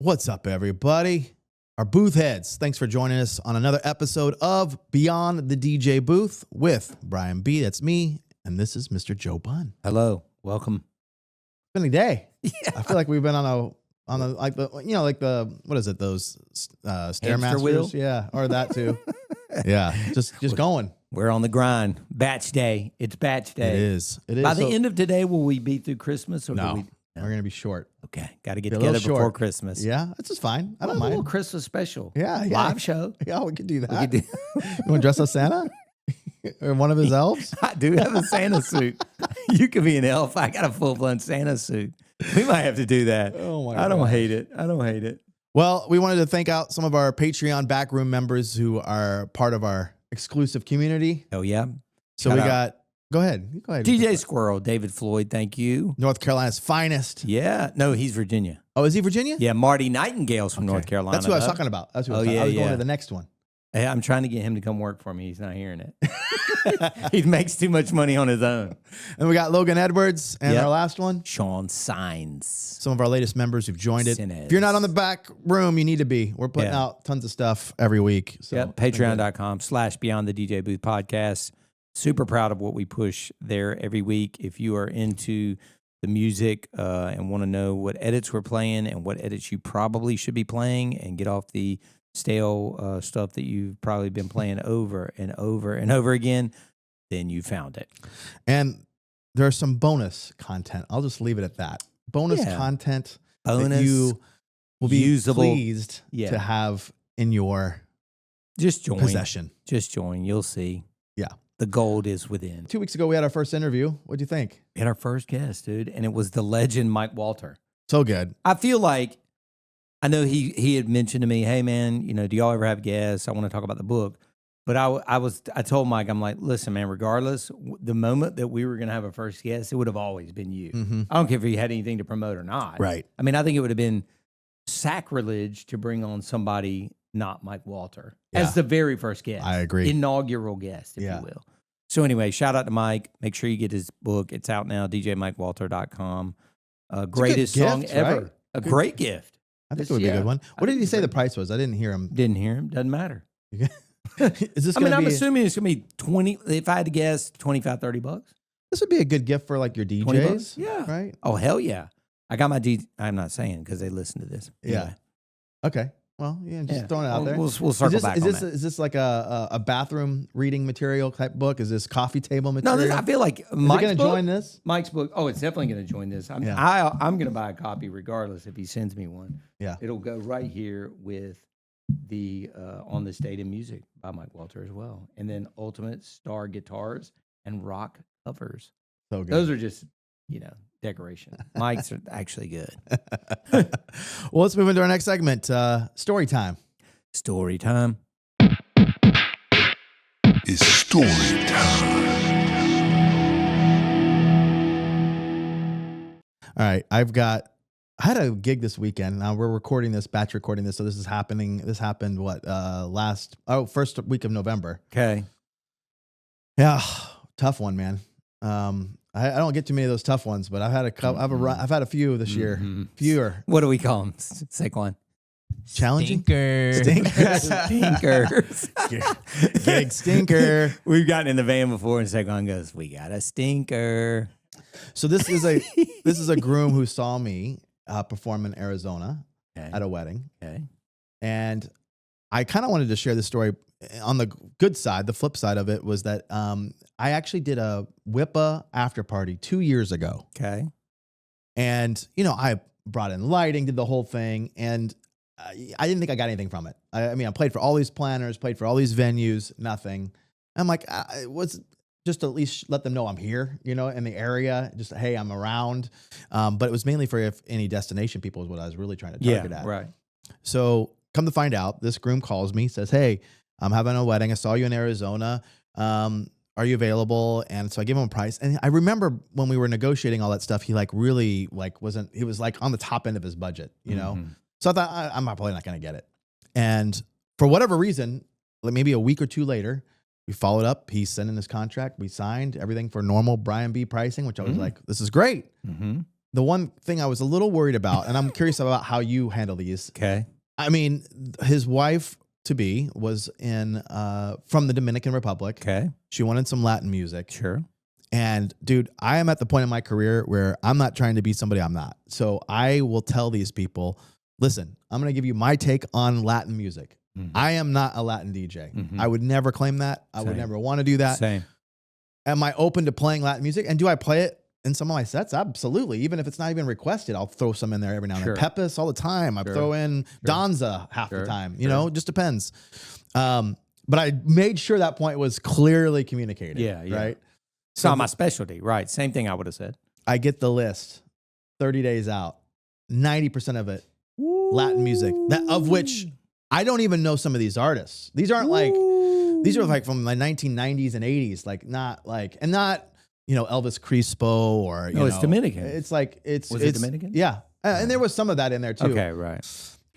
What's up, everybody? Our booth heads, thanks for joining us on another episode of Beyond the DJ Booth with Brian B. That's me, and this is Mr. Joe Bunn. Hello, welcome. It's been a day. Yeah. I feel like we've been on a like the what is it? Those Stairmasters, wheel? yeah, or that too. Yeah, just going. We're on the grind. Batch day. It's batch day. It is. By the end of today, will we be through Christmas? Or No, we're gonna be short. Okay, got to get together before Christmas. Yeah, this is fine. I don't A mind. little Christmas special. Yeah. Live show. Yeah, we could do that. We could do- You want to dress as Santa or one of his elves? I do have a Santa suit. You could be an elf. I got a full-blown Santa suit. We might have to do that. Oh my! I don't hate it. I don't hate it. Well, we wanted to thank out some of our Patreon backroom members who are part of our exclusive community. Oh yeah. So Shout we out. got. Go ahead. DJ Squirrel, David Floyd. Thank you. North Carolina's finest. Yeah. No, he's Virginia. Oh, is he Virginia? Yeah, Marty Nightingale's from North Carolina. That's who I was talking about. That's who I was talking. I was going to the next one. Hey, I'm trying to get him to come work for me. He's not hearing it. He makes too much money on his own. And we got Logan Edwards and Yep. our last one. Sean Signs. Some of our latest members who've joined it. Sinez. If you're not on the back room, you need to be. We're putting out tons of stuff every week. So Yep, patreon.com/Beyond the DJ Booth podcast. Super proud of what we push there every week. If you are into the music and want to know what edits we're playing and what edits you probably should be playing and get off the stale stuff that you've probably been playing over and over and over again, then you found it. And there's some bonus content. I'll just leave it at that. Bonus content that you will be usable, pleased to have in your just join. possession. Just join. You'll see. Yeah. The gold is within. 2 weeks ago, we had our first interview. What'd you think? We had our first guest, dude, and it was the legend Mike Walter. So good. I feel like, I know he had mentioned to me, hey man, do y'all ever have guests? I want to talk about the book. But I told Mike, I'm like, listen, man, regardless, the moment that we were going to have a first guest, it would have always been you. Mm-hmm. I don't care if you had anything to promote or not. Right. I mean, I think it would have been sacrilege to bring on somebody not Mike Walter as the very first guest. I agree. Inaugural guest, if you will. So anyway, shout out to Mike. Make sure you get his book. It's out now, djmikewalter.com. Greatest song gift, ever. right? A great gift. I think it would be a good one. What did he say the price was? I didn't hear him. Didn't hear him. Doesn't matter. Is this I'm assuming it's going to be 20, if I had to guess, $25-$30. This would be a good gift for like your DJs. Yeah. Right? Oh, hell yeah. I got my I'm not saying because they listen to this. Yeah. Anyway. Okay. Well, just throwing it out there. We'll circle back on that. Is this like a bathroom reading material type book? Is this coffee table material? No, I feel like Mike's going to join this? Mike's book. Oh, it's definitely going to join this. I'm going to buy a copy regardless if he sends me one. Yeah. It'll go right here with the On the State of Music by Mike Walter as well. And then Ultimate Star Guitars and Rock Covers. So good. Those are just, decoration. Mike's are actually good. Well, let's move into our next segment. Story time. Story time. It's story time. All right. I had a gig this weekend. Now we're batch recording this. So this is happening. This happened first week of November. Okay. Yeah. Tough one, man. I don't get too many of those tough ones, but I've had I've had a few this year. Fewer. What do we call them? Saquon. Challenging? Stinkers. Gig stinker. We've gotten in the van before and Saquon goes, we got a stinker. So this is a groom who saw me perform in Arizona at a wedding. Okay. And I kind of wanted to share this story. On the good side, the flip side of it was that I actually did a WIPA after party 2 years ago. Okay. And, I brought in lighting, did the whole thing, and I didn't think I got anything from it. I mean, I played for all these planners, played for all these venues, nothing. I'm like, it was just to at least let them know I'm here, in the area, just, hey, I'm around. But it was mainly for if any destination people is what I was really trying to target at. Right. So come to find out, this groom calls me, says, hey, I'm having a wedding. I saw you in Arizona. Are you available? And so I give him a price. And I remember when we were negotiating all that stuff, he really wasn't, he was like on the top end of his budget, So I thought, I'm probably not going to get it. And for whatever reason, like maybe a week or two later, we followed up. He sent in his contract. We signed everything for normal Brian B pricing, which I was like, this is great. Mm-hmm. the one thing I was a little worried about, and I'm curious about how you handle these. Okay. I mean, his wife to be was from the Dominican Republic. Okay. She wanted some Latin music. Sure. And dude, I am at the point in my career where I'm not trying to be somebody I'm not. So I will tell these people, listen, I'm going to give you my take on Latin music. Mm-hmm. I am not a Latin DJ. Mm-hmm. I would never claim that. I would never want to do that. Same. Am I open to playing Latin music? And do I play it in some of my sets? Absolutely. Even if it's not even requested, I'll throw some in there every now and then. Pepis all the time. I throw in Danza half the time. You know, just depends. But I made sure that point was clearly communicated. Yeah. Right? It's not my specialty. Right. Same thing I would have said. I get the list 30 days out. 90% of it, Latin music. Of which I don't even know some of these artists. These aren't like, these are like from the 1990s and 80s. Like not, you know, Elvis Crespo or, you know. It's Dominican. It's like, it's Dominican? Yeah. And there was some of that in there too. Okay, right.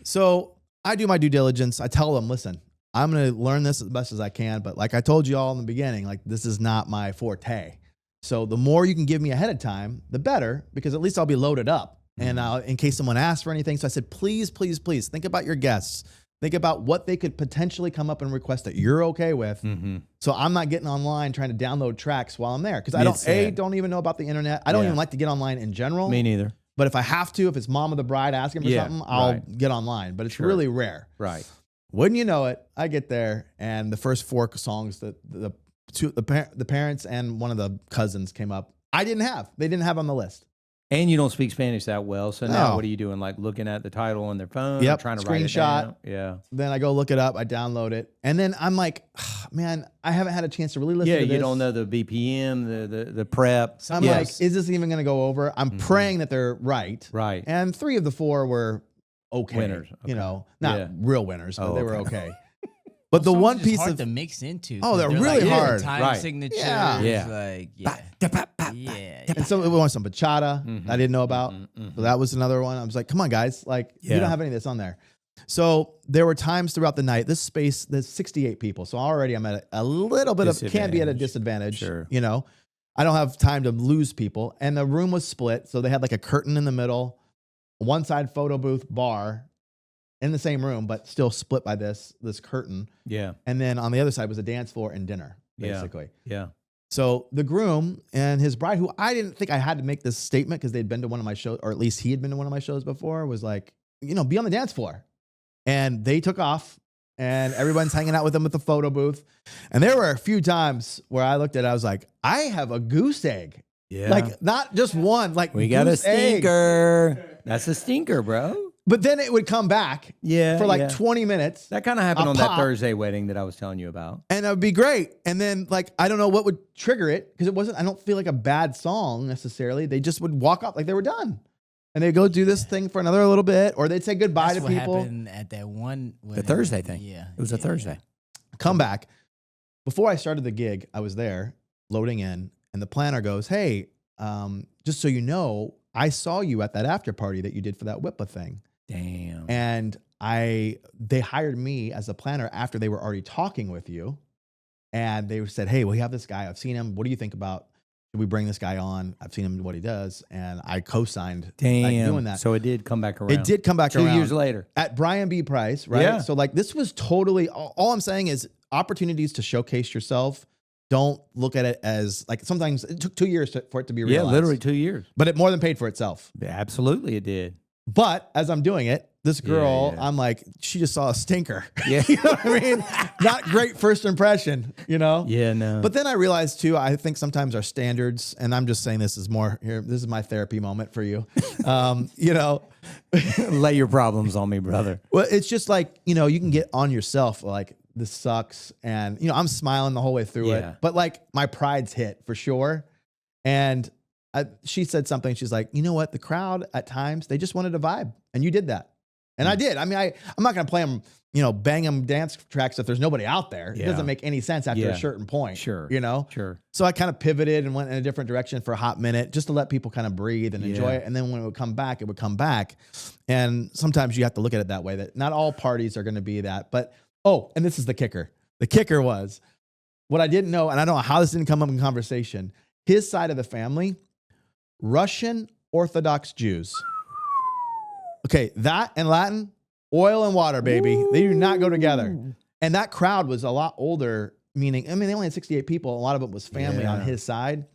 So I do my due diligence. I tell them, listen, I'm going to learn this as best as I can. But like I told you all in the beginning, like this is not my forte. So the more you can give me ahead of time, the better, because at least I'll be loaded up. And in case someone asks for anything. So I said, please, please, please think about your guests. Think about what they could potentially come up and request that you're okay with. Mm-hmm. So I'm not getting online trying to download tracks while I'm there. Because I don't even know about the internet. I don't even like to get online in general. Me neither. But if I have to, if it's mom of the bride asking for something, I'll get online. But it's really rare. Right. Wouldn't you know it, I get there and the first 4 songs that the parents and one of the cousins came up, they didn't have on the list. And you don't speak Spanish that well, so now what are you doing? Like looking at the title on their phone, or trying to write it down? Yeah. Then I go look it up, I download it, and then I'm like, man, I haven't had a chance to really listen to this. Yeah, you don't know the BPM, the prep. I'm like, is this even going to go over? I'm praying that they're right. Right. And 3 of the 4 were okay. Winners. Okay. You know, not real winners, but they were okay. But the one piece hard to mix into. Oh, they're really like, hard. Time signatures. Yeah. And so we want some bachata I didn't know about. So that was another one. I was like, come on, guys. Like, you don't have any of this on there. So there were times throughout the night, this space, there's 68 people. So already I'm at a little bit of, can be at a disadvantage. Sure. You know, I don't have time to lose people. And the room was split. So they had like a curtain in the middle, one side photo booth, bar, in the same room, but still split by this curtain. Yeah. And then on the other side was a dance floor and dinner, basically. Yeah. So the groom and his bride, who I didn't think I had to make this statement because they'd been to one of my shows, or at least he had been to one of my shows before, was like, you know, be on the dance floor. And they took off and everyone's hanging out with them at the photo booth. And there were a few times where I looked at it, I was like, I have a goose egg. Yeah. Like not just one, like we got a stinker. Egg. That's a stinker, bro. But then it would come back for like 20 minutes. That kind of happened on that Thursday wedding that I was telling you about. And it would be great. And then like, I don't know what would trigger it because it wasn't, I don't feel like a bad song necessarily. They just would walk up like they were done. And they'd go do this thing for another little bit or they'd say goodbye to people. Happened at that one the Thursday thing. Yeah. It was a Thursday. Come back. Before I started the gig, I was there loading in and the planner goes, hey, just so you know, I saw you at that after party that you did for that WIPA thing. Damn. And they hired me as a planner after they were already talking with you. And they said, hey, we have this guy. I've seen him. What do you think about, should we bring this guy on? I've seen him, what he does. And I co-signed doing that. So it did come back around. It did come back around. 2 years later. At Brian B. Price, right? Yeah. So like this was totally, all I'm saying is opportunities to showcase yourself. Don't look at it as like sometimes it took 2 years for it to be realized. Yeah, literally 2 years. But it more than paid for itself. Absolutely it did. But as I'm doing it, this girl, I'm like, she just saw a stinker. Yeah. You know what I mean? Not great first impression, you know? Yeah, no. But then I realized too, I think sometimes our standards, and I'm just saying this is more here, this is my therapy moment for you. You know, lay your problems on me, brother. Well, it's just like, you know, you can get on yourself like, this sucks. And, you know, I'm smiling the whole way through it. But like my pride's hit for sure. And she said something. She's like, you know what? The crowd at times, they just wanted a vibe. And you did that. And I did. I mean, I'm not going to play them, you know, bang them dance tracks if there's nobody out there. It doesn't make any sense after a certain point. Sure. You know? Sure. So I kind of pivoted and went in a different direction for a hot minute just to let people kind of breathe and enjoy it. And then when it would come back, it would come back. And sometimes you have to look at it that way, that not all parties are going to be that. But, oh, and this is the kicker. The kicker was what I didn't know, and I don't know how this didn't come up in conversation. His side of the family, Russian Orthodox Jews. Okay, that and Latin, oil and water, baby. Ooh. They do not go together. And that crowd was a lot older, meaning, I mean, they only had 68 people. A lot of it was family on his side.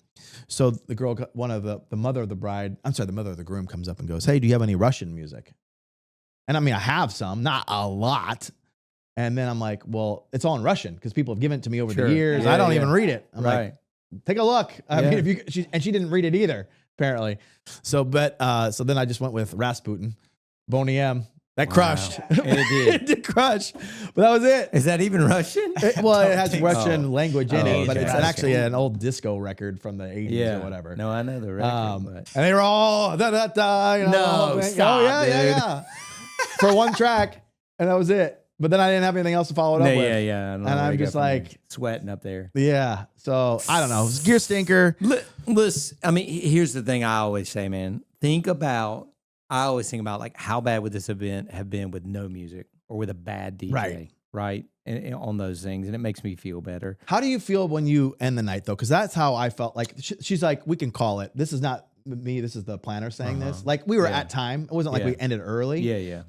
So the girl, one of the mother of the bride, I'm sorry, the mother of the groom comes up and goes, hey, do you have any Russian music? And I mean, I have some, not a lot. And then I'm like, well, it's all in Russian because people have given it to me over the years. Yeah, I don't even read it. I'm like, take a look. I mean, if you, she didn't read it either, apparently. So, so then I just went with Rasputin, Boney M. That crushed. And it did. It did crush. But that was it. Is that even Russian? It has Russian language in it, but it's actually an old disco record from the 80s or whatever. No, I know the record. And they were all, da-da-da, you know. No, stop, yeah. For one track, and that was it. But then I didn't have anything else to follow it up with. Yeah. And I'm just like sweating up there. Yeah. So I don't know. Gear stinker. Listen, I mean, here's the thing I always say, man. I always think about like how bad would this event have been with no music or with a bad DJ, right? And on those things, and it makes me feel better. How do you feel when you end the night though? Because that's how I felt. Like she's like, we can call it. This is not me. This is the planner saying this. Like we were at time. It wasn't like we ended early. Yeah.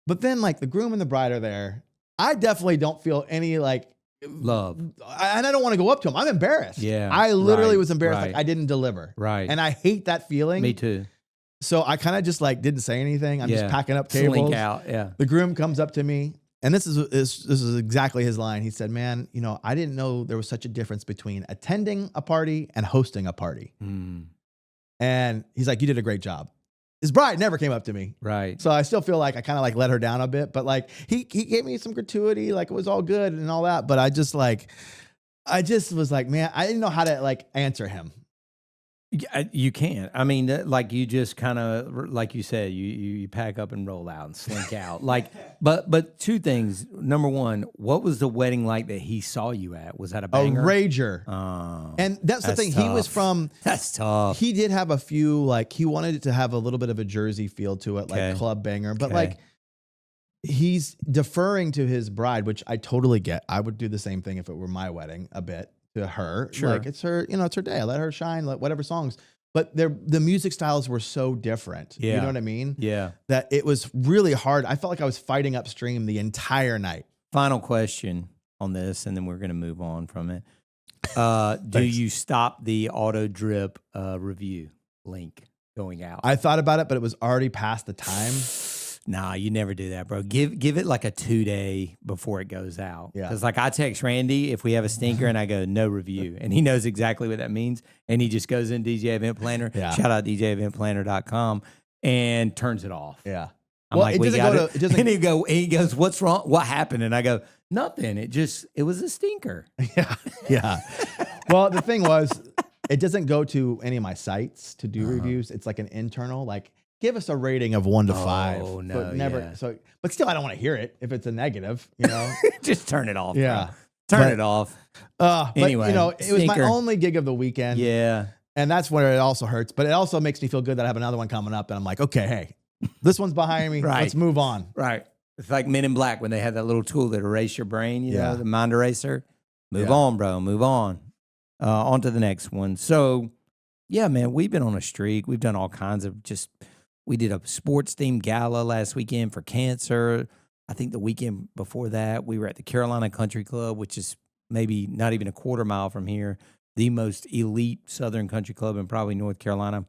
But then like the groom and the bride are there. I definitely don't feel any like love, and I don't want to go up to him. I'm embarrassed. Yeah, I literally was embarrassed. Like I didn't deliver. Right. And I hate that feeling. Me too. So I kind of just like didn't say anything. I'm just packing up cables. Slink out. Yeah. The groom comes up to me, and this is exactly his line. He said, "Man, you know, I didn't know there was such a difference between attending a party and hosting a party." And he's like, "You did a great job." His bride never came up to me. Right. So I still feel like I kind of like let her down a bit, but like he gave me some gratuity, like it was all good and all that. But I just was like, man, I didn't know how to like answer him. You can't. I mean, like you just kind of, like you said, you pack up and roll out and slink out. Like, but two things. Number one, what was the wedding like that he saw you at? Was that a banger? A rager. Oh, and that's the thing. tough. He was from. That's tough. He did have a few, like he wanted it to have a little bit of a Jersey feel to it, like club banger. But like he's deferring to his bride, which I totally get. I would do the same thing if it were my wedding a bit. To her, like it's her, you know, it's her day. I let her shine, let whatever songs. But the music styles were so different. Yeah. You know what I mean? Yeah. That it was really hard. I felt like I was fighting upstream the entire night. Final question on this, and then we're going to move on from it. Do you stop the auto drip review link going out? I thought about it, but it was already past the time. Nah, you never do that, bro. Give it like a 2-day before it goes out. Yeah. Because like I text Randy if we have a stinker and I go, no review. And he knows exactly what that means. And he just goes in DJ Event Planner, shout out DJEventPlanner.com, and turns it off. Yeah. I'm like, we got it. And he goes, what's wrong? What happened? And I go, nothing. It was a stinker. Yeah. Well, the thing was, it doesn't go to any of my sites to do reviews. It's like an internal, like, give us a rating of 1 to 5. Oh, no. But never. So, but still, I don't want to hear it if it's a negative, you know? Just turn it off. Yeah. Bro. Turn it off. Anyway, but, you know, it was my stinker. only gig of the weekend. Yeah. And that's where it also hurts. But it also makes me feel good that I have another one coming up. And I'm like, okay, hey, this one's behind me. Right. Let's move on. Right. It's like Men in Black when they had that little tool that erase your brain, you know, the mind eraser. Move on, bro. Move on. On to the next one. So, yeah, man, we've been on a streak. We've done all kinds of we did a sports themed gala last weekend for cancer. I think the weekend before that, we were at the Carolina Country Club, which is maybe not even a quarter mile from here, the most elite Southern country club in probably North Carolina.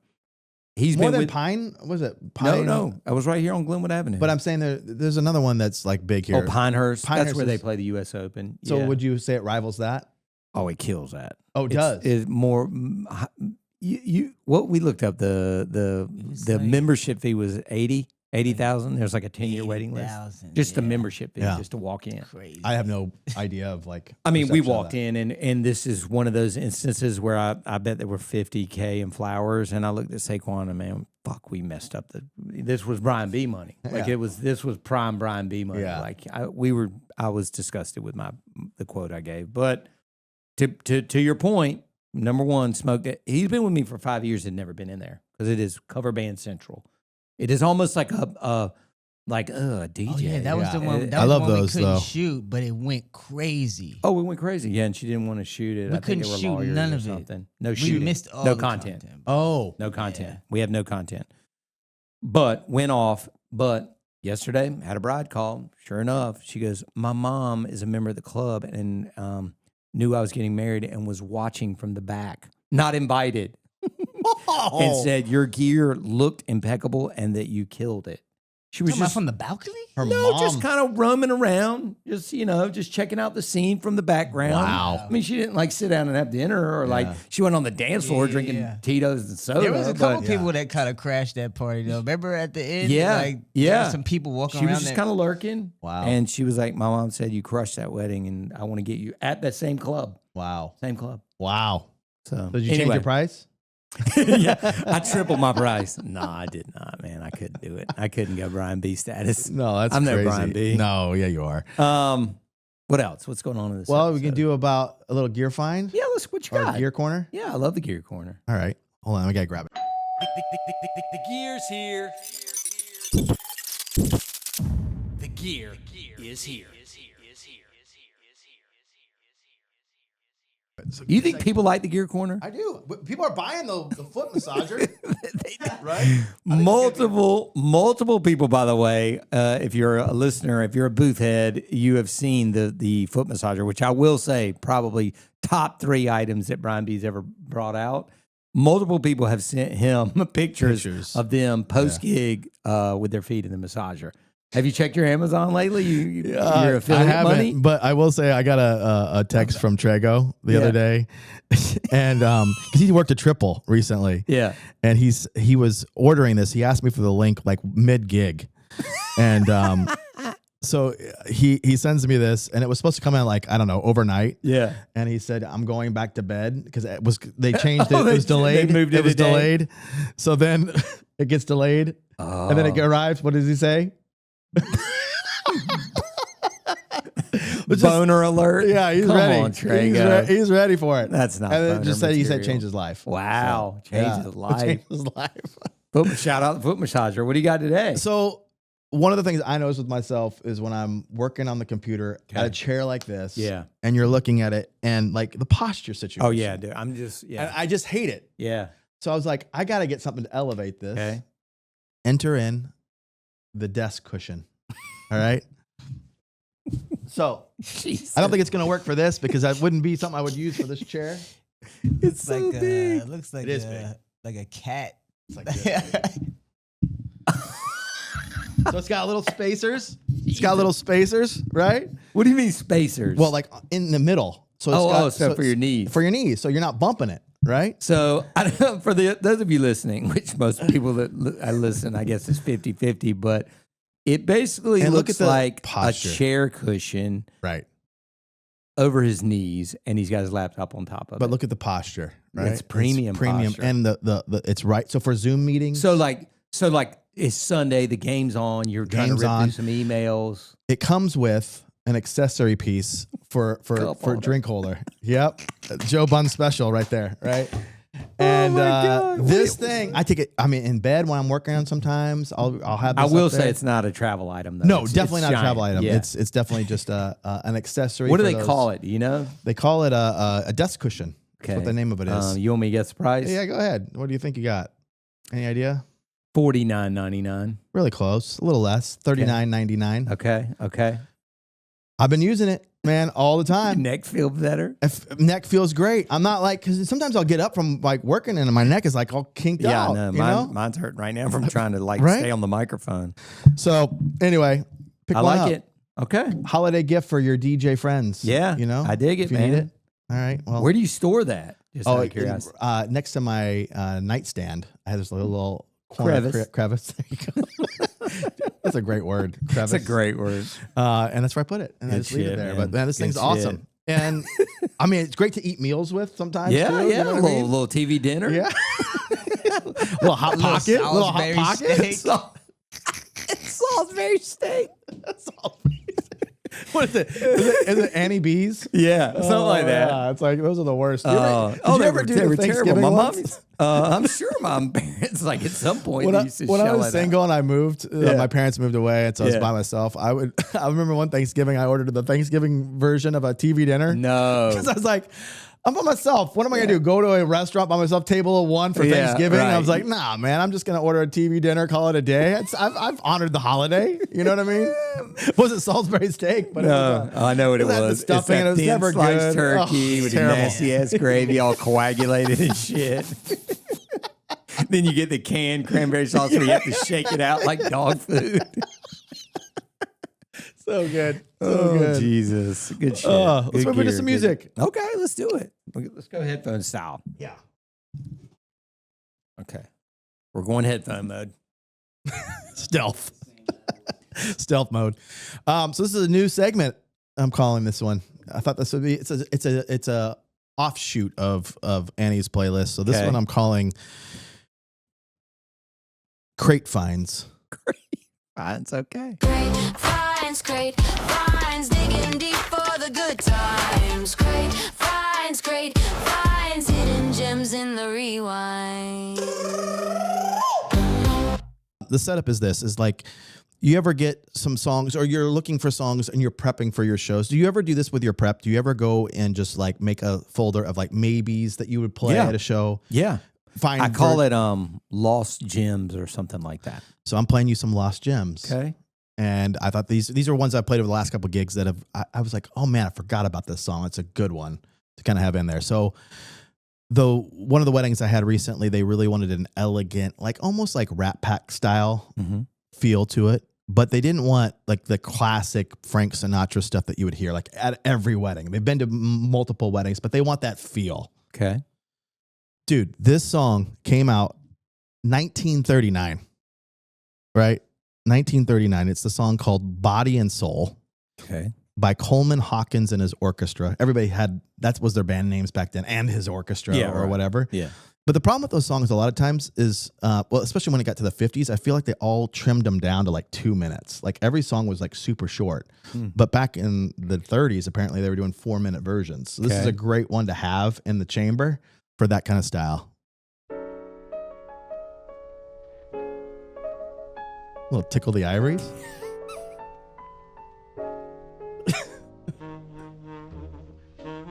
He's more been than with Pine. Was it Pine? No. I was right here on Glenwood Avenue. But I'm saying there's another one that's like big here. Oh, Pinehurst. That's where they is- play the U.S. Open. So Yeah. would you say it rivals that? Oh, it kills that. Oh, it does. It's more. What we looked up the like- membership fee was 80,000. There's like a 10-year waiting list. 80,000, Just the membership fee, Yeah. just to walk in. Crazy. I have no idea of like. I mean, we perception of walked that. in, and this is one of those instances where I bet there were $50K in flowers, and I looked at Saquon and man, fuck, we messed up. This was Brian B money. Like this was prime Brian B money. Yeah. Like I was disgusted with the quote I gave. But to your point, number one, Smoke. He's been with me for 5 years and never been in there because it is cover band central. It is almost like Like, DJ. Oh yeah, that was the one. That I was love the one those, we couldn't though. shoot, but it went crazy. Oh, we went crazy. Yeah, and she didn't want to shoot it. We I think couldn't they were shoot lawyers none or of it. something. No We shooting. missed all no the content. Oh, No content. Yeah. We have no content. But went off. But yesterday, had a bride call. Sure enough, she goes, my mom is a member of the club and knew I was getting married and was watching from the back. Not invited. And said, your gear looked impeccable and that you killed it. She was Talking about just from the balcony. her no, mom. just kind of roaming around, just checking out the scene from the background. Wow. I mean, she didn't like sit down and have dinner or like she went on the dance floor drinking Yeah. Tito's and soda. There was a couple but people that kind of crashed that party though. Remember at the end? Yeah, like, yeah. there were some people walking she around. was just kind of lurking. Wow. And she was like, my mom said, you crushed that wedding and I want to get you at that same club. Wow. Same club. Wow. So Did you change your price? Yeah, I tripled my price. No, I did not, man. I couldn't do it. I couldn't go Brian B status. No, that's I'm crazy. no Brian B. No, yeah, you are. What else? What's going on in this? Well, we episode? can do about a little gear find Yeah, let's what you or got. gear corner. Yeah, I love the gear corner. All right. Hold on. We got to grab it. The gear's here. The gear is here. You think people like the gear corner? I do. But people are buying the foot massager. Right? Multiple people, by the way, if you're a listener, if you're a booth head, you have seen the foot massager, which I will say probably top 3 items that Brian B's ever brought out. Multiple people have sent him pictures of them post gig with their feet in the massager. Have you checked your Amazon lately? Your affiliate I haven't, money? but I will say I got a text from Trego the other day, and because he worked a triple recently, Yeah. and he was ordering this. He asked me for the link like mid gig, and so he sends me this, and it was supposed to come in like I don't know overnight. Yeah. And he said, I'm going back to bed because they changed it. Oh, It was delayed. they moved it It was a day. delayed. So then it gets delayed. And then it arrives. What does he say? Boner alert. Yeah, he's Come ready. on, Trego. He's ready for it. That's not And then boner just said he said material. change his life. Wow. So, Changed his life. Changed his life. Shout out the foot massager. What do you got today? So one of the things I notice with myself is when I'm working on the computer at a chair like this, Yeah. and you're looking at it and like the posture situation. Oh, yeah, dude. I'm just, And I just hate it. Yeah. So I was like, I got to get something to elevate this. Okay. Enter in the desk cushion. All right. So Jeez. I don't think it's going to work for this because that wouldn't be something I would use for this chair. It's so like big. it looks like It is big. like a cat. It's like this. So it's got little spacers. It's got little spacers, right? What do you mean spacers? Well, like in the middle. So it's so for your knees. For your knees. So you're not bumping it, right? So I don't know, for those of you listening, which most people that listen, I guess is 50-50, but it basically And look looks at the like posture. a chair cushion Right. over his knees, and he's got his laptop on top of it. But look at the posture, right? It's premium posture. And the it's right. So for Zoom meetings, So like it's Sunday, the game's on, you're trying to Game's rip on. through some emails. it comes with an accessory piece for holder. drink holder. Yep. Joe Bun special right there, right? And my God. this thing, I take it. I mean, in bed when I'm working on, sometimes I'll have. This I will up there. say it's not a travel item though. No, It's definitely not a giant. travel item. Yeah. It's definitely just an accessory. What do for they those- call it? Do you know? They call it a desk cushion. That's what the name of it is. You want me to guess the price? Yeah, go ahead. What do you think you got? Any idea? $49.99. Really close. A little less. $39.99. Okay. I've been using it, man, all the time. Neck feel better. If neck feels great. I'm not like, because sometimes I'll get up from like working and my neck is like all kinked Yeah, out. I know. You know? Mine's hurting right now from trying to like Right? stay on the microphone. So anyway, pick I one like up. it. Okay. Holiday gift for your DJ friends. Yeah, You know? I dig it, if you man. need it. All right. Well, Where do you store that? Just out of curiosity. next to my nightstand, I have this little corner crevice. There you go. That's a great word. Crevice. That's a great word. And that's where I put it. And I Good just leave it shit, there. man. But man, this Good thing's shit. awesome. And I mean, it's great to eat meals with sometimes. Yeah, too, yeah. You know A what I mean? little TV dinner. Yeah. little hot pocket. Little hot Salisbury pocket. steak. Salisbury steak. Salisbury steak. What is it? Is it Annie B's? Yeah, something like that. Yeah, it's like those are the worst. Did Oh, you they ever were, do they the were terrible. Thanksgiving My ones? mom, I'm sure my parents, like at some point, When they I, used to when I shell was it single out. and I moved, Yeah. my parents moved away, and so I was Yeah. by myself. I remember one Thanksgiving I ordered the Thanksgiving version of a TV dinner. No. Because I was like, I'm by myself. What am I gonna do? Go to a restaurant by myself, table of one for Yeah, Thanksgiving? right. I was like, nah, man. I'm just gonna order a TV dinner, call it a day. I've honored the holiday. You know what I mean? Was it Salisbury steak? But No, I know what it it had the was. stuffing It's and it was thin never sliced good. turkey Oh, with terrible. nasty ass gravy, all coagulated and shit. Then you get the canned cranberry sauce where you have to shake it out like dog food. So good. So Oh, good. Jesus. Good shit. Let's Good move into gear, some good- music. Okay, let's do it. Let's go headphone style. Yeah. Okay. We're going headphone mode. Stealth. Stealth mode. So this is a new segment. I'm calling this one. I thought this would be it's a offshoot of Annie's playlist. So this Okay. one I'm calling Crate Finds. It's okay. Great finds, digging deep for the good times. Great finds, hidden gems in the rewind. The setup is this: is like, you ever get some songs, or you're looking for songs and you're prepping for your shows. Do you ever do this with your prep? Do you ever go and just like make a folder of like maybes that you would play Yeah. at a show? Yeah. Find I call it lost gems or something like that. So I'm playing you some lost gems. Okay. And I thought these are ones I played over the last couple of gigs that I was like, oh man, I forgot about this song. It's a good one to kind of have in there. So one of the weddings I had recently, they really wanted an elegant, like almost like Rat Pack style feel to it. But they didn't want like the classic Frank Sinatra stuff that you would hear like at every wedding. They've been to multiple weddings, but they want that feel. Okay. Dude, this song came out 1939, right? 1939. It's the song called Body and Soul Okay. by Coleman Hawkins and his orchestra. Everybody that was their band names back then, and his orchestra or right. whatever. Yeah. But the problem with those songs a lot of times is, well, especially when it got to the 50s, I feel like they all trimmed them down to like 2 minutes. Like every song was like super short. But back in the 30s, apparently they were doing 4-minute versions. So this is Okay. a great one to have in the chamber for that kind of style. A little tickle the ivories.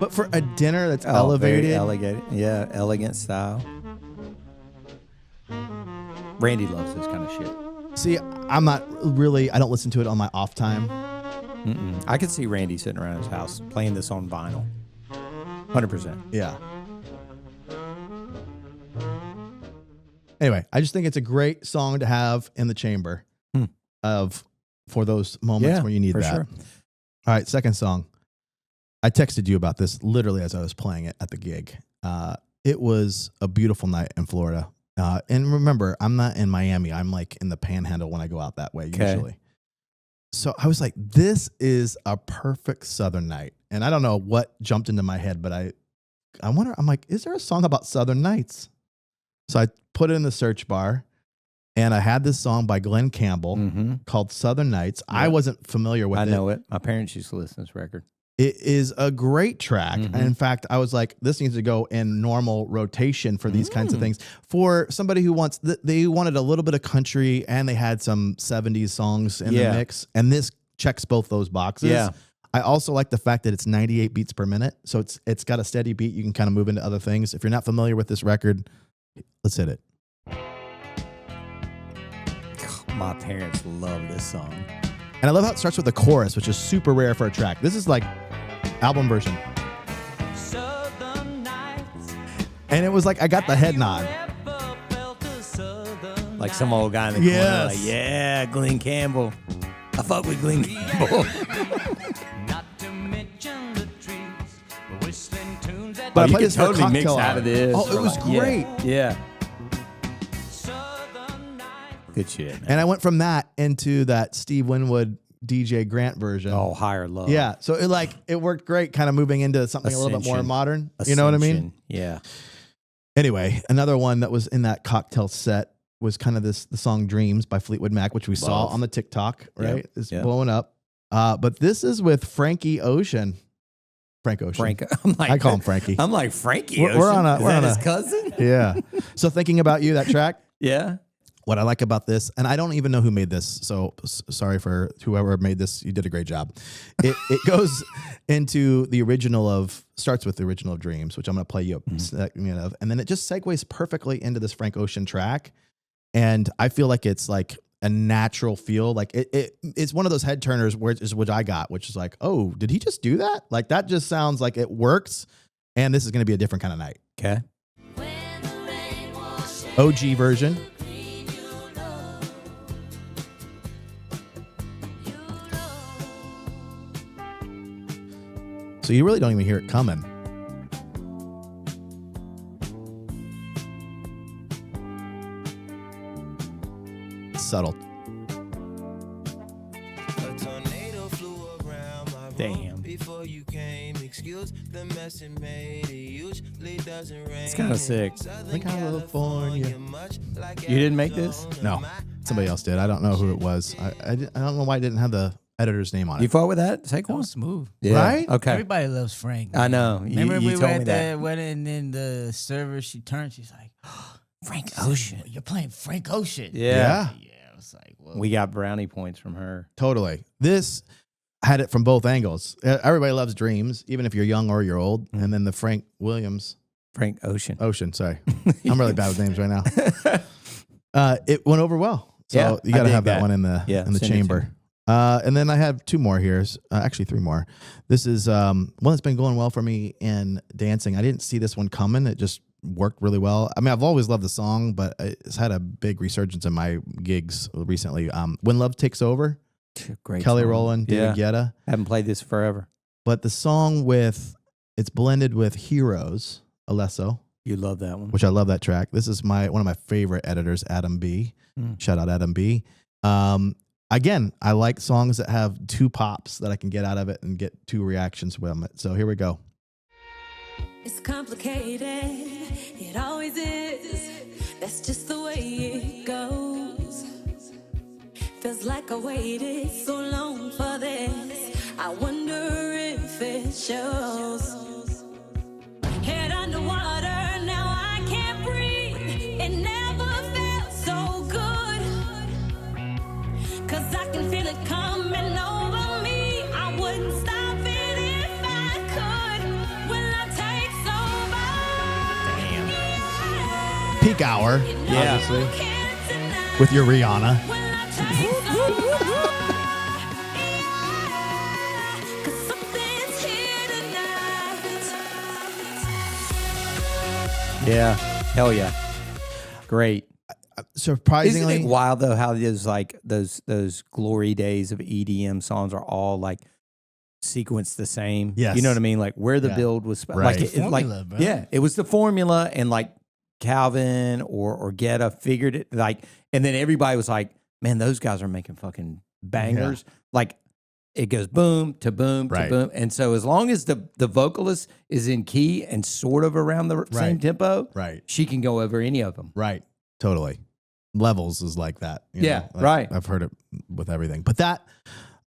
But for a dinner that's elevated. Very elegant. Yeah. Elegant style. Randy loves this kind of shit. See, I'm not really, I don't listen to it on my off time. I could see Randy sitting around his house playing this on vinyl. 100%. Yeah. Anyway, I just think it's a great song to have in the chamber for those moments where you need for that. sure. All right, second song. I texted you about this literally as I was playing it at the gig. It was a beautiful night in Florida. And remember, I'm not in Miami. I'm like in the Panhandle when I go out that way usually. So I was like, this is a perfect Southern night. And I don't know what jumped into my head, but I wonder, I'm like, is there a song about Southern nights? So I put it in the search bar, and I had this song by Glenn Campbell called Southern Nights. Yeah. I wasn't familiar with it. I know it. My parents used to listen to this record. It is a great track. And in fact, I was like, this needs to go in normal rotation for these kinds of things. For somebody who wants, they wanted a little bit of country and they had some 70s songs in the mix. And this checks both those boxes. Yeah. I also like the fact that it's 98 beats per minute. So it's got a steady beat. You can kind of move into other things. If you're not familiar with this record, let's hit it. My parents love this song. And I love how it starts with the chorus, which is super rare for a track. This is like album version. And it was like, I got the head nod. Like some old guy in the corner. Yes. Like, yeah, Glenn Campbell. I fuck with Glenn Campbell. But I you played could this for a totally mix cocktail out hour. of this. Oh, it or was like- great. Yeah. Good shit, man. And I went from that into that Steve Winwood DJ Grant version. Oh, Higher Love. Yeah. So it worked great kind of moving into something a little bit more Ascension. modern. You know what I mean? Ascension. Yeah. Anyway, another one that was in that cocktail set was kind of the song Dreams by Fleetwood Mac, which we saw Love. on the TikTok, right? Yep, It's yep. blowing up. But this is with Frankie Ocean. Frank Ocean. Frank, I'm like, I call him Frankie. I'm like Frankie. We're on a- Is we're that on his a- cousin? Yeah. So thinking about you, that track. Yeah. What I like about this, and I don't even know who made this, so sorry for whoever made this. You did a great job. It goes into the original of, starts with the original of Dreams, which I'm going to play you a segment of, and then it just segues perfectly into this Frank Ocean track. And I feel like it's like a natural feel. Like it's one of those head turners which I got, which is like, oh, did he just do that? Like that just sounds like it works. And this is going to be a different kind of night. Okay. OG version. So you really don't even hear it coming. It's subtle. Damn. It's kind of sick. California. You didn't make this? No, somebody else did. I don't know who it was. I don't know why I didn't have the editor's name on You it. fought with that? That Saquon? was smooth. Yeah. Right? Okay. Everybody loves Frank. I know. Remember you we were told me at that. the wedding and then the server, she turned, she's like, Frank Ocean. you're playing Frank Ocean. Yeah. Yeah, I was like, whoa. We got brownie points from her. Totally. This had it from both angles. Everybody loves Dreams, even if you're young or you're old. And then the Frank Williams Frank Ocean. Ocean. Sorry, I'm really bad with names right now. It went over well. So Yeah, you got I to dig have that that. one in the Yeah, in the send it to chamber. And then I have two more here. Actually, three more. This is one that's been going well for me in dancing. I didn't see this one coming. It just worked really well. I mean, I've always loved the song, but it's had a big resurgence in my gigs recently. When Love Takes Over, Great Kelly song. Rowland, David Guetta. Haven't played this forever. But the song it's blended with Heroes, Alesso, You love that one. which I love that track. This is one of my favorite editors, Adam B. Shout out Adam B. Again, I like songs that have two pops that I can get out of it and get two reactions from it. So here we go. It's complicated, it always is. That's just the way it goes. Feels like I waited so long for this. I wonder if it shows. Head underwater, now I can't breathe. It never felt so good. 'Cause I can feel it coming over me. I wouldn't stop it if I could. When I take so Peak hour, Yeah. obviously, with your Rihanna. Yeah. Hell yeah. Great. Surprisingly, Isn't it wild though how there's like those glory days of EDM songs are all like sequenced the same? Yes. You know what I mean? Like where the Yeah. build was Right. like Formula, bro. yeah, it was the formula and like Calvin or Guetta figured it like and then everybody was like, man, those guys are making fucking bangers. Like it goes boom to boom Right. to boom. And so as long as the vocalist is in key and sort of around the same Right. tempo, right, she can go over any of them. right, totally. Levels is like that. you Yeah, know? Like, right. I've heard it with everything. But that,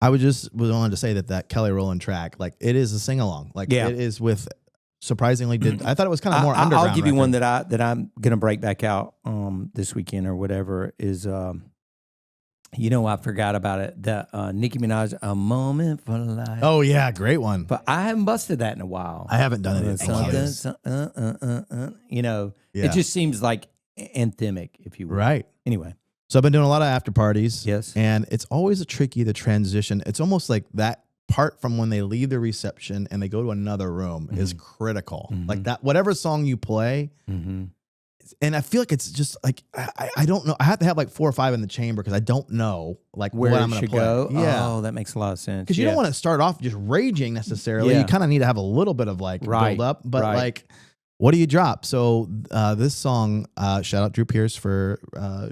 I was wanted to say that Kelly Rowland track, like it is a sing along. Like Yeah. it is with surprisingly I thought it was kind of more underground. I'll give you record. one that I'm gonna break back out this weekend or whatever is I forgot about it. The Nicki Minaj, A Moment for Life. Oh yeah, great one. But I haven't busted that in a while. I haven't done it in Something, years. it just seems like anthemic, if you will. Right. Anyway, So I've been doing a lot of after parties. Yes. And it's always tricky to transition. It's almost like that part from when they leave the reception and they go to another room is critical. Like that, whatever song you play. And I feel like it's just like, I don't know. I have to have like 4 or 5 in the chamber because I don't know like where what it I'm going to should play. go. Yeah. Oh, that makes a lot of sense. Because you don't want to start off just raging necessarily. Yeah. You kind of need to have a little bit of like Right, build up. But right. like, what do you drop? So this song, shout out Drew Pierce for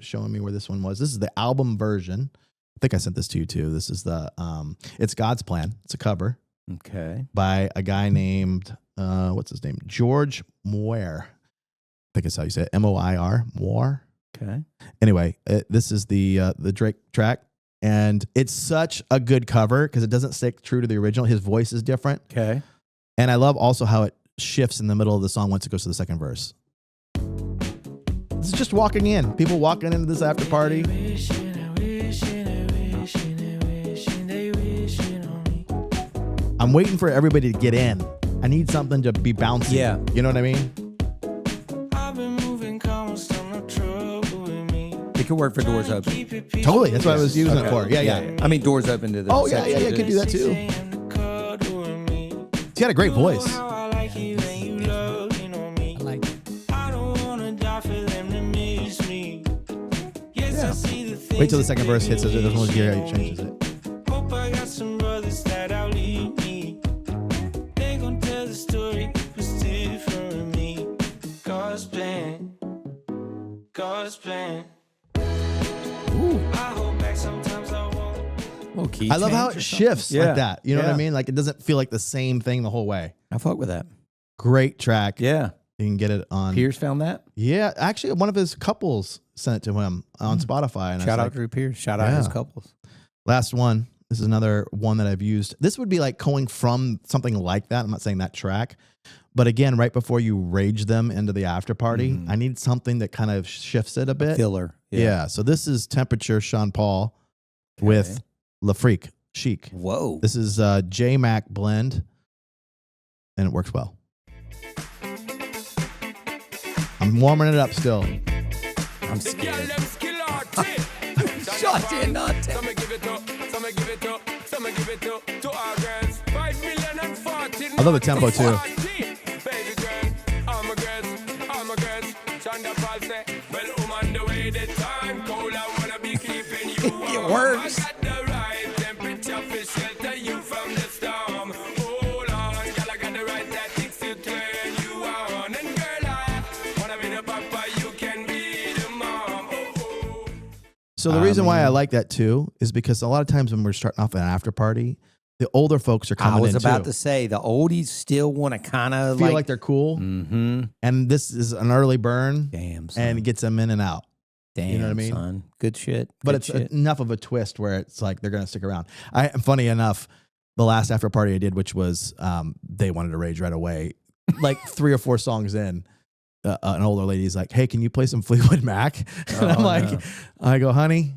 showing me where this one was. This is the album version. I think I sent this to you too. This is the it's God's Plan. It's a cover Okay. by a guy named what's his name? George Moir. I think that's how you say it. Moir. Moir. Okay. Anyway, this is the Drake track. And it's such a good cover because it doesn't stick true to the original. His voice is different. Okay. And I love also how it shifts in the middle of the song once it goes to the second verse. This is just walking in. People walking into this after party. I'm waiting for everybody to get in. I need something to be bouncy. Yeah. You know what I mean? It could work for Doors Open. Totally. That's what I was using it for. Yeah. I mean, Doors Open to the. Oh, yeah. Could do that too. He's got a great voice. I like it. Wait till the second verse hits it. It doesn't want to hear how he changes it. Hope I got some brothers that outlead me. They gon' tell the story, it was different with me. God's plan. God's plan. I hold back sometimes I won't. Well, key I love how change it or something. shifts Yeah. like that. You know what I Yeah. mean? Like it doesn't feel like the same thing the whole way. I fuck with that. Great track. Yeah. You can get it on. Pierce found that. Yeah. Actually, one of his couples sent it to him on Spotify. And I was Shout out like, Drew Pierce. Shout out his Yeah. couples. last one. This is another one that I've used. This would be like going from something like that. I'm not saying that track. But again, right before you rage them into the after party, I need something that kind of shifts it a bit. Filler. Yeah. So this is Temperature Sean Paul with La Freak Chic. Whoa. This is J Mac blend, and it works well. I'm warming it up still. I'm scared. Shot in, not ten. Some give it up, some give it up, some give it up to our girls. 5 million and 14. I love the tempo too. Baby girl, I'm a girl. Chanda Paul say, well, on the way the time cold, I wanna be keeping you warm. It works. I got the right temperature for shelter you from the storm. Hold on, girl, I got the right tactics to turn you on. And girl, I wanna be the papa, you can be the mom. Oh. So the reason why I like that too is because a lot of times when we're starting off at an after party, the older folks are coming in I was about too. to say the oldies still want to kind of Feel like they're cool. Mm-hmm. And this is an early burn. Damn, son. And it gets them in and out. Damn, you know what I mean? Son. Good shit. But Good it's shit. enough of a twist where it's like they're going to stick around. Funny enough, the last after party I did, which was they wanted to rage right away, like 3 or 4 songs in, an older lady's like, "Hey, can you play some Fleetwood Mac?" And I'm like, no. I go, "Honey."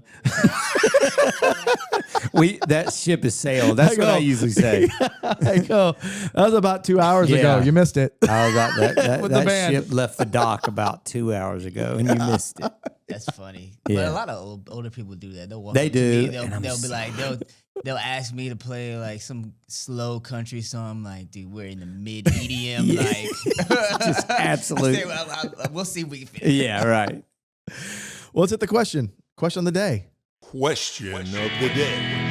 That ship is sailed. That's what I usually say. I go, "That was about 2 hours ago. Yeah. You missed it." I was about that. With the That band. ship left the dock about 2 hours ago, and you missed it. That's funny. Yeah. But a lot of older people do that. They'll walk They up to do, me, and I'm they'll be like, they'll ask me to play like some slow country song. I'm like, dude, we're in the mid EDM. Like, Just absolute. We'll see if we can fit. Yeah, right. Well, let's hit the question. Question of the day. Question of the day.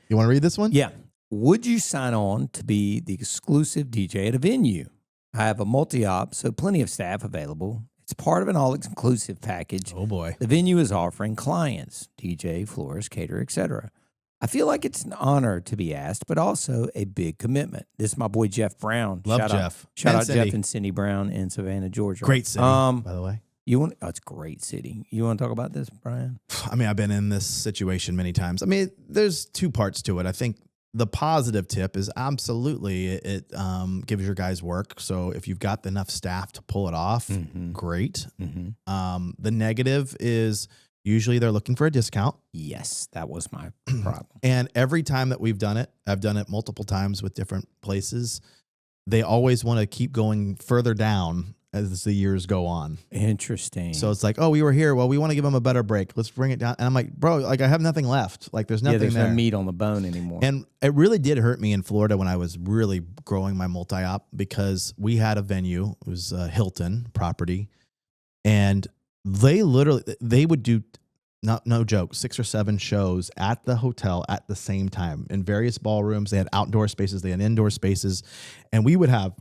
You want to read this one? Yeah. Would you sign on to be the exclusive DJ at a venue? I have a multi-op, so plenty of staff available. It's part of an all-inclusive package. Oh boy. The venue is offering clients, DJ, florist, caterer, etc. I feel like it's an honor to be asked, but also a big commitment. This is my boy Jeff Brown. Love Shout Jeff. Shout And out Cindy. Jeff and Cindy Brown in Savannah, Georgia. Great city, by the way. You want? Oh, it's a great city. You want to talk about this, Brian? I mean, I've been in this situation many times. I mean, there's 2 parts to it. I think the positive tip is absolutely it gives your guys work. So if you've got enough staff to pull it off, great. The negative is usually they're looking for a discount. Yes, that was my problem. And every time that we've done it, I've done it multiple times with different places. They always want to keep going further down as the years go on. Interesting. So it's like, oh, we were here. Well, we want to give them a better break. Let's bring it down. And I'm like, bro, like I have nothing left. Like there's nothing there's there. no meat on the bone anymore. And it really did hurt me in Florida when I was really growing my multi-op because we had a venue. It was a Hilton property. And they would do, no joke, 6 or 7 shows at the hotel at the same time in various ballrooms. They had outdoor spaces. They had indoor spaces. And we would have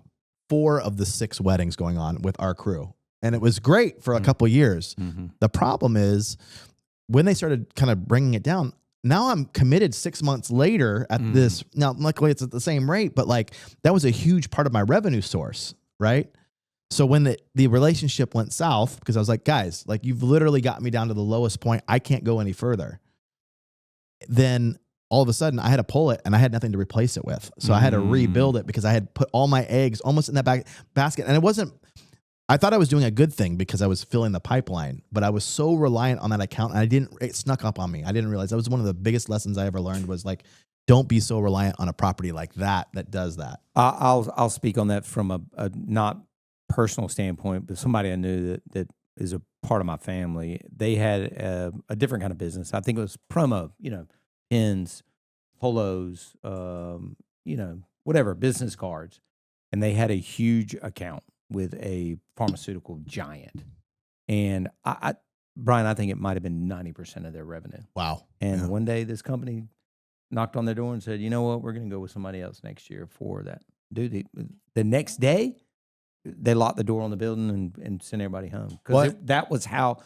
4 of the 6 weddings going on with our crew. And it was great for a couple years. The problem is when they started kind of bringing it down, now I'm committed 6 months later at this. Now, luckily it's at the same rate, but like that was a huge part of my revenue source, right? So when the relationship went south, because I was like, guys, like you've literally got me down to the lowest point. I can't go any further. Then all of a sudden I had to pull it and I had nothing to replace it with. So I had to rebuild it because I had put all my eggs almost in that basket. And it wasn't, I thought I was doing a good thing because I was filling the pipeline, but I was so reliant on that account and it snuck up on me. I didn't realize that was one of the biggest lessons I ever learned was like, don't be so reliant on a property like that does that. I'll speak on that from a not personal standpoint, but somebody I knew that is a part of my family. They had a different kind of business. I think it was promo, pins, polos, whatever, business cards. And they had a huge account with a pharmaceutical giant. And Brian, I think it might have been 90% of their revenue. Wow. And one day this company knocked on their door and said, you know what, we're going to go with somebody else next year for that. Dude, the next day, they locked the door on the building and sent everybody home. Because that was how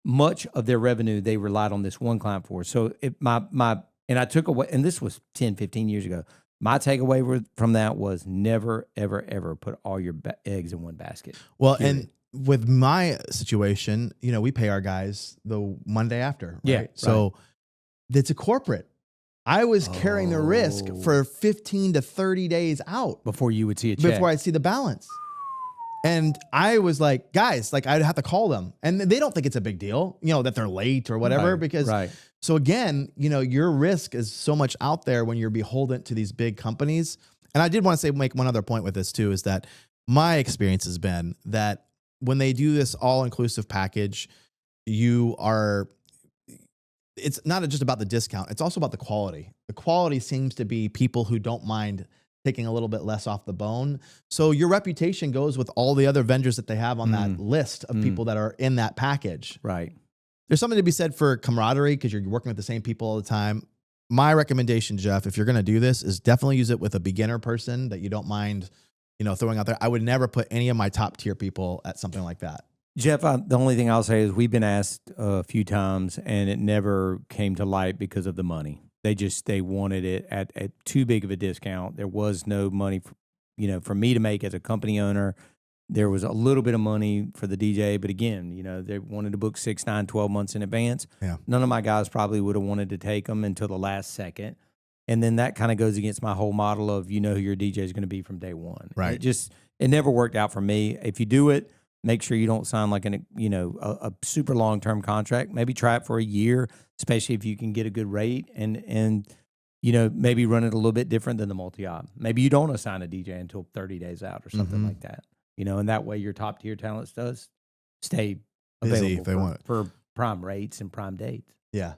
much of their revenue they relied on this one client for. So and I took away, and this was 10, 15 years ago, my takeaway from that was never, ever, ever put all your eggs in one basket. Well, period. And with my situation, we pay our guys the Monday after. Right? Yeah. So it's a corporate. I was carrying the risk for 15 to 30 days out. Before you would see a check. Before I'd see the balance. And I was like, guys, like I'd have to call them. And they don't think it's a big deal, that they're late or whatever. Because so again, your risk is so much out there when you're beholden to these big companies. And I did want to make one other point with this too, is that my experience has been that when they do this all-inclusive package, it's not just about the discount. It's also about the quality. The quality seems to be people who don't mind taking a little bit less off the bone. So your reputation goes with all the other vendors that they have on that list of people that are in that package. Right. There's something to be said for camaraderie because you're working with the same people all the time. My recommendation, Jeff, if you're going to do this, is definitely use it with a beginner person that you don't mind, throwing out there. I would never put any of my top tier people at something like that. Jeff, the only thing I'll say is we've been asked a few times and it never came to light because of the money. They wanted it at too big of a discount. There was no money, for me to make as a company owner. There was a little bit of money for the DJ, but again, they wanted to book 6, 9, 12 months in advance. Yeah. None of my guys probably would have wanted to take them until the last second. And then that kind of goes against my whole model of, who your DJ is going to be from day one. Right. It never worked out for me. If you do it, make sure you don't sign like a super long-term contract. Maybe try it for a year, especially if you can get a good rate and maybe run it a little bit different than the multi-op. Maybe you don't assign a DJ until 30 days out or something like that. And that way your top-tier talents does stay available if they want for prime rates and prime dates. Yeah.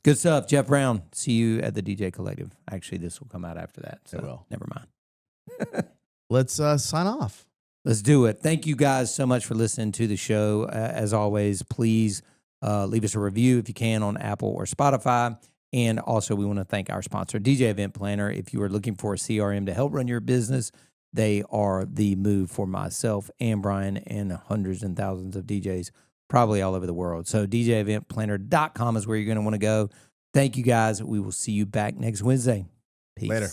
Good stuff. Jeff Brown, see you at the DJ Collective. Actually, this will come out after that, so it will. Never mind. Let's sign off. Let's do it. Thank you guys so much for listening to the show. As always, please leave us a review if you can on Apple or Spotify. And also, we want to thank our sponsor, DJ Event Planner. If you are looking for a CRM to help run your business, they are the move for myself and Brian and hundreds and thousands of DJs, probably all over the world. So DJEventPlanner.com is where you're going to want to go. Thank you, guys. We will see you back next Wednesday. Peace. Later.